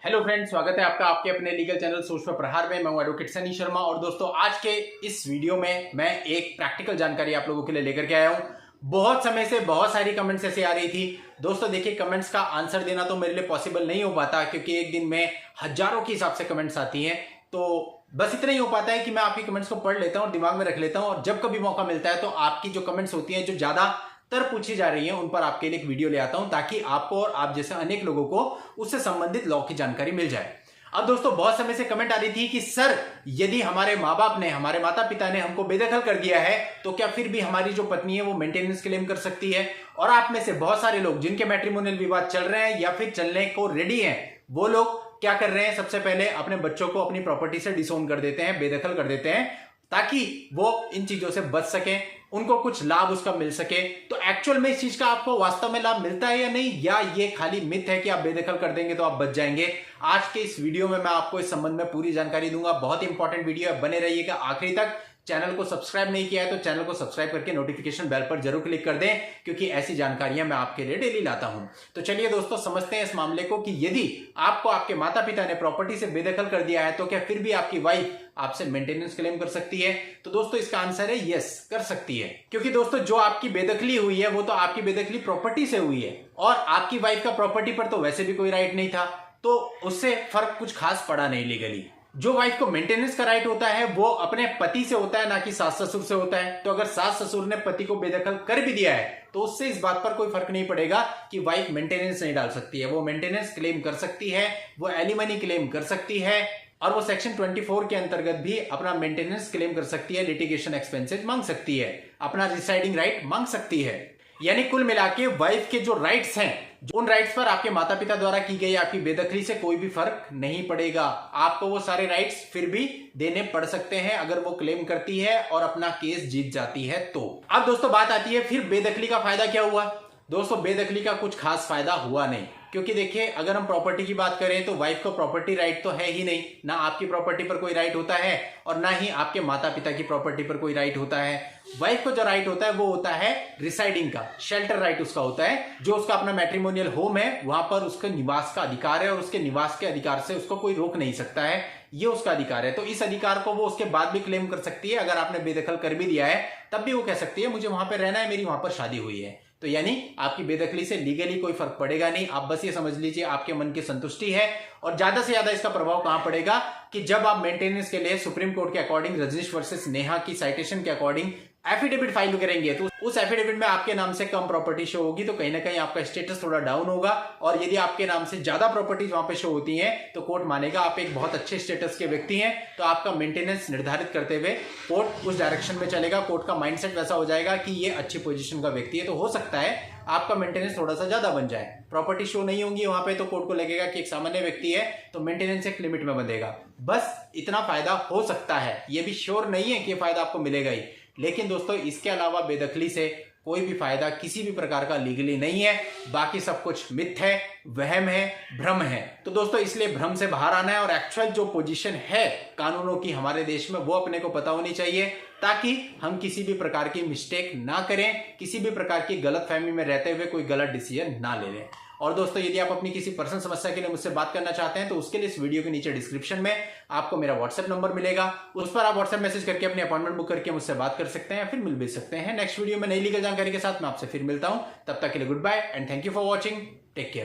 Hello friends, स्वागत है आपका आपके अपने लीगल चैनल सोच पर प्रहार में। मैं हूं एडवोकेट सनी शर्मा और दोस्तों आज के इस वीडियो में मैं एक प्रैक्टिकल जानकारी आप लोगों के लिए लेकर के आया हूं। बहुत समय से बहुत सारी कमेंट्स ऐसे आ रही थी। दोस्तों देखिए, कमेंट्स का आंसर देना तो मेरे लिए पॉसिबल नहीं हो पाता क्योंकि एक दिन में हजारों के हिसाब से कमेंट्स आती हैं। तो बस इतना ही हो पाता है कि मैं आपकी कमेंट्स को पढ़ लेता हूं और दिमाग में रख लेता हूं और जब कभी मौका मिलता है तो आपकी जो कमेंट्स होती हैं जो ज्यादा तर पूछी जा रही है उन पर आपके लिए एक वीडियो ले आता हूं ताकि आपको और आप जैसे अनेक लोगों को उससे संबंधित लॉ की जानकारी मिल जाए। अब दोस्तों बहुत समय से कमेंट आ रही थी कि सर यदि हमारे माँ बाप ने, हमारे माता पिता ने हमको बेदखल कर दिया है तो क्या फिर भी हमारी जो पत्नी है वो मेंटेनेंस क्लेम कर सकती है। और आप में से बहुत सारे लोग जिनके मैट्रिमोनियल विवाद चल रहे हैं या फिर चलने को रेडी हैं, वो लोग क्या कर रहे हैं, सबसे पहले अपने बच्चों को अपनी प्रॉपर्टी से डिसोन कर देते हैं, बेदखल कर देते हैं ताकि वो इन चीजों से बच सकें, उनको कुछ लाभ उसका मिल सके। तो एक्चुअल में इस चीज का आपको वास्तव में लाभ मिलता है या नहीं, या ये खाली मिथ है कि आप बेदखल कर देंगे तो आप बच जाएंगे। आज के इस वीडियो में मैं आपको इस संबंध में पूरी जानकारी दूंगा। बहुत इंपॉर्टेंट वीडियो है, बने रहिएगा आखिरी तक। चैनल को सब्सक्राइब नहीं किया है तो चैनल को सब्सक्राइब करके नोटिफिकेशन बेल पर जरूर क्लिक कर दें क्योंकि ऐसी जानकारियां मैं आपके लिए डेली लाता हूं। तो चलिए दोस्तों समझते हैं इस मामले को कि यदि आपको आपके माता पिता ने प्रॉपर्टी से बेदखल कर दिया है तो क्या फिर भी आपकी वाइफ आपसे मेंटेनेंस क्लेम कर सकती है। तो दोस्तों इसका आंसर है यस, कर सकती है। क्योंकि दोस्तों जो आपकी बेदखली हुई है वो तो आपकी बेदखली प्रॉपर्टी से हुई है और आपकी वाइफ का प्रॉपर्टी पर तो वैसे भी कोई राइट नहीं था, तो उससे फर्क कुछ खास पड़ा नहीं लीगली। जो वाइफ को मेंटेनेंस का राइट होता है वो अपने पति से होता है, ना कि सास ससुर से होता है। तो अगर सास ससुर ने पति को बेदखल कर भी दिया है तो उससे इस बात पर कोई फर्क नहीं पड़ेगा कि वाइफ मेंटेनेंस नहीं डाल सकती है। वो मेंटेनेंस क्लेम कर सकती है, वो एलिमनी क्लेम कर सकती है और वो सेक्शन 24 के अंतर्गत भी अपना मेंटेनेंस क्लेम कर सकती है, लिटिगेशन एक्सपेंसेस मांग सकती है, अपना रिसाइडिंग राइट मांग सकती है। यानी कुल मिला के वाइफ के जो राइट्स हैं, उन राइट्स पर आपके माता पिता द्वारा की गई आपकी बेदखली से कोई भी फर्क नहीं पड़ेगा। आपको वो सारे राइट्स फिर भी देने पड़ सकते हैं अगर वो क्लेम करती है और अपना केस जीत जाती है तो। अब दोस्तों बात आती है फिर बेदखली का फायदा क्या हुआ। दोस्तों बेदखली का कुछ खास फायदा हुआ नहीं, क्योंकि देखिए अगर हम प्रॉपर्टी की बात करें तो वाइफ को प्रॉपर्टी राइट तो है ही नहीं, ना आपकी प्रॉपर्टी पर कोई राइट होता है और ना ही आपके माता पिता की प्रॉपर्टी पर कोई राइट होता है। वाइफ को जो राइट होता है वो होता है रिसाइडिंग का, शेल्टर राइट उसका होता है। जो उसका अपना मैट्रिमोनियल होम है वहां पर उसका निवास का अधिकार है और उसके निवास के अधिकार से उसको कोई रोक नहीं सकता है, ये उसका अधिकार है। तो इस अधिकार को वो उसके बाद भी क्लेम कर सकती है। अगर आपने बेदखल कर भी दिया है तब भी वो कह सकती है मुझे वहां पर रहना है, मेरी वहां पर शादी हुई है। तो यानी आपकी बेदखली से लीगली कोई फर्क पड़ेगा नहीं। आप बस ये समझ लीजिए आपके मन की संतुष्टि है। और ज्यादा से ज्यादा इसका प्रभाव कहां पड़ेगा कि जब आप मेंटेनेंस के लिए सुप्रीम कोर्ट के अकॉर्डिंग रजनीश वर्सेस नेहा की साइटेशन के अकॉर्डिंग एफिडेविट फाइल करेंगे तो उस एफिडेविट में आपके नाम से कम प्रॉपर्टी शो होगी तो कहीं ना कहीं आपका स्टेटस थोड़ा डाउन होगा। और यदि आपके नाम से ज्यादा प्रॉपर्टीज वहां पे शो होती हैं तो कोर्ट मानेगा आप एक बहुत अच्छे स्टेटस के व्यक्ति हैं, तो आपका मेंटेनेंस निर्धारित करते हुए कोर्ट उस डायरेक्शन में चलेगा। कोर्ट का माइंडसेट वैसा हो जाएगा कि ये अच्छी पोजीशन का व्यक्ति है, तो हो सकता है आपका मेंटेनेंस थोड़ा सा ज्यादा बन जाए। प्रॉपर्टी शो नहीं होंगी वहां पे तो कोर्ट को लगेगा कि एक सामान्य व्यक्ति है तो मेंटेनेंस एक लिमिट में बंधेगा। बस इतना फायदा हो सकता है, ये भी श्योर नहीं है कि ये फायदा आपको मिलेगा ही। लेकिन दोस्तों इसके अलावा बेदखली से कोई भी फायदा किसी भी प्रकार का लीगली नहीं है। बाकी सब कुछ मिथ है, वहम है, भ्रम है। तो दोस्तों इसलिए भ्रम से बाहर आना है और एक्चुअल जो पोजीशन है कानूनों की हमारे देश में वो अपने को पता होनी चाहिए ताकि हम किसी भी प्रकार की मिस्टेक ना करें, किसी भी प्रकार की गलतफहमी में रहते हुए कोई गलत डिसीजन ना ले लें। और दोस्तों यदि आप अपनी किसी पर्सनल समस्या के लिए मुझसे बात करना चाहते हैं तो उसके लिए इस वीडियो के नीचे डिस्क्रिप्शन में आपको मेरा व्हाट्सएप नंबर मिलेगा, उस पर आप व्हाट्सएप मैसेज करके अपनी अपॉइंटमेंट बुक करके मुझसे बात कर सकते हैं, फिर मिल भी सकते हैं। नेक्स्ट वीडियो में नई लीगल जानकारी के साथ मैं आपसे फिर मिलता हूं, तब तक के लिए goodbye and thank you for watching. Take care.